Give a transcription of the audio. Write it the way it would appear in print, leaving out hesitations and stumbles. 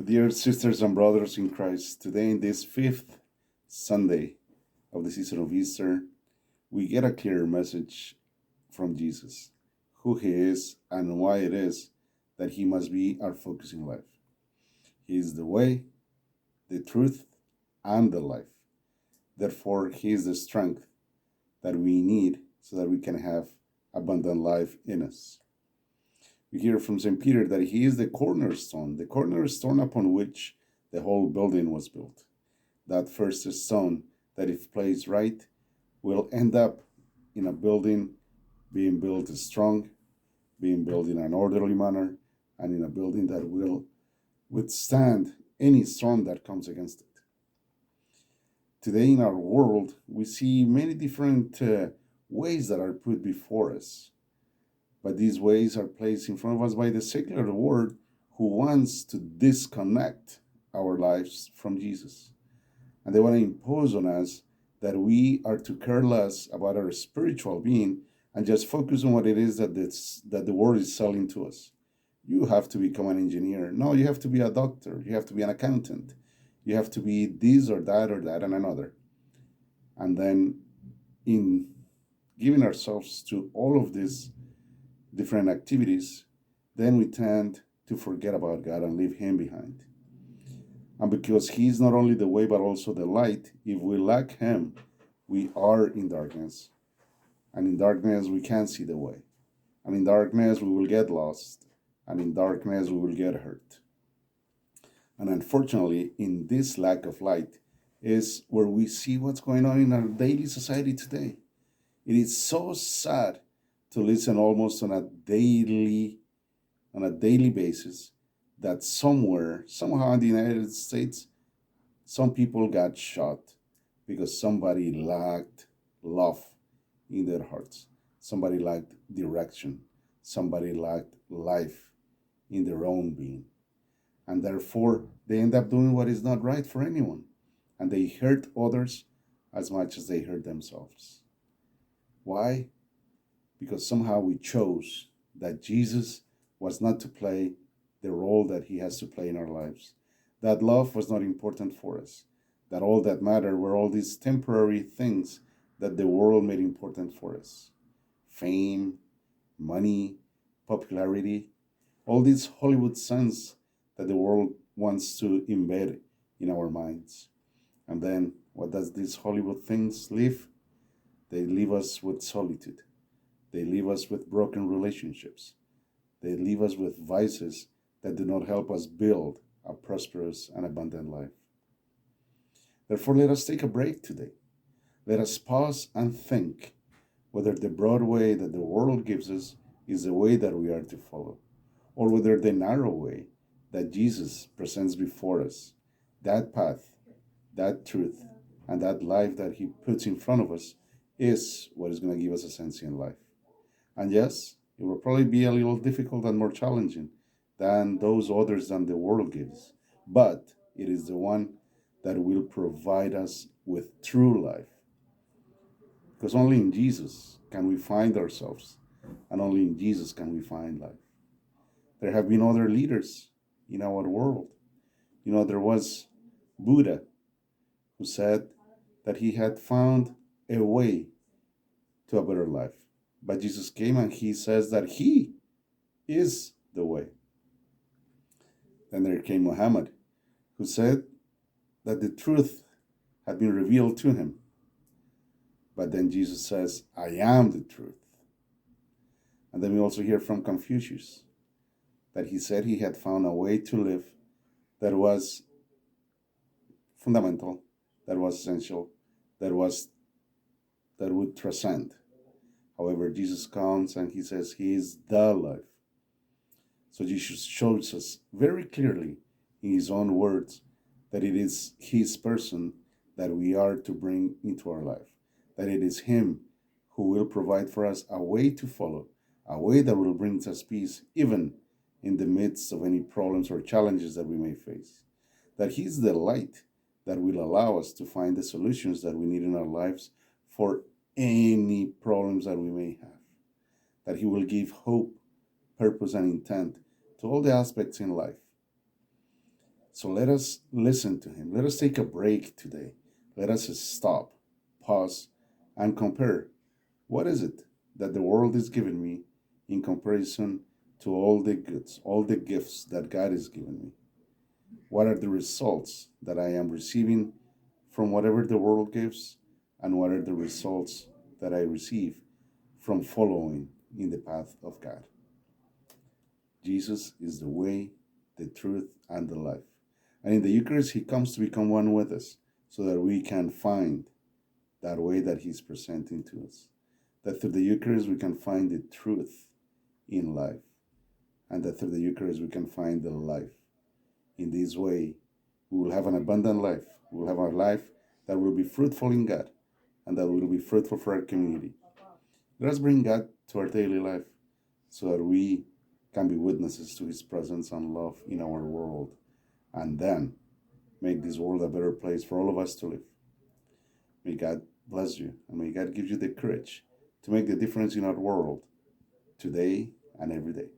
Dear sisters and brothers in Christ, today in this fifth Sunday of the season of Easter, we get a clear message from Jesus, who he is and why it is that he must be our focus in life. He is the way, the truth, and the life. Therefore, he is the strength that we need so that we can have abundant life in us. We hear from St. Peter that he is the cornerstone upon which the whole building was built. That first stone that, if placed right, will end up in a building being built strong, being built in an orderly manner, and in a building that will withstand any storm that comes against it. Today in our world, we see many different ways that are put before us. But these ways are placed in front of us by the secular world who wants to disconnect our lives from Jesus. And they want to impose on us that we are to care less about our spiritual being and just focus on what it is that the world is selling to us. You have to become an engineer. No, you have to be a doctor. You have to be an accountant. You have to be this or that and another. And then in giving ourselves to all of these different activities, then we tend to forget about God and leave him behind. And because he's not only the way but also the light, if we lack him, we are in darkness. And in darkness we can't see the way. And in darkness we will get lost. And in darkness we will get hurt. And unfortunately, in this lack of light is where we see what's going on in our daily society today. It is so sad to listen almost on a daily basis that somehow in the United States, some people got shot because somebody lacked love in their hearts. Somebody lacked direction. Somebody lacked life in their own being. And therefore, they end up doing what is not right for anyone. And they hurt others as much as they hurt themselves. Why? Because somehow we chose that Jesus was not to play the role that he has to play in our lives. That love was not important for us. That all that mattered were all these temporary things that the world made important for us. Fame, money, popularity, all these Hollywood sons that the world wants to embed in our minds. And then what does these Hollywood things leave? They leave us with solitude. They leave us with broken relationships. They leave us with vices that do not help us build a prosperous and abundant life. Therefore, let us take a break today. Let us pause and think whether the broad way that the world gives us is the way that we are to follow, or whether the narrow way that Jesus presents before us, that path, that truth, and that life that he puts in front of us, is what is going to give us a sense in life. And yes, it will probably be a little difficult and more challenging than those others than the world gives. But it is the one that will provide us with true life. Because only in Jesus can we find ourselves, and only in Jesus can we find life. There have been other leaders in our world. There was Buddha, who said that he had found a way to a better life. But Jesus came and he says that he is the way. Then there came Muhammad, who said that the truth had been revealed to him. But then Jesus says, I am the truth. And then we also hear from Confucius that he said he had found a way to live that was fundamental, that was essential, that would transcend. However, Jesus comes and he says he is the life. So Jesus shows us very clearly in his own words that it is his person that we are to bring into our life, that it is him who will provide for us a way to follow, a way that will bring us peace, even in the midst of any problems or challenges that we may face. That he's the light that will allow us to find the solutions that we need in our lives for any problems that we may have. That he will give hope, purpose, and intent to all the aspects in life. So let us listen to him. Let us take a break today. Let us stop, pause, and compare. What is it that the world is giving me in comparison to all the goods, all the gifts that God is giving me? What are the results that I am receiving from whatever the world gives? And what are the results that I receive from following in the path of God? Jesus is the way, the truth, and the life. And in the Eucharist, he comes to become one with us so that we can find that way that he's presenting to us. That through the Eucharist, we can find the truth in life. And that through the Eucharist, we can find the life. In this way, we will have an abundant life. We will have a life that will be fruitful in God and that will be fruitful for our community. Let us bring God to our daily life so that we can be witnesses to his presence and love in our world, and then make this world a better place for all of us to live. May God bless you, and may God give you the courage to make the difference in our world today and every day.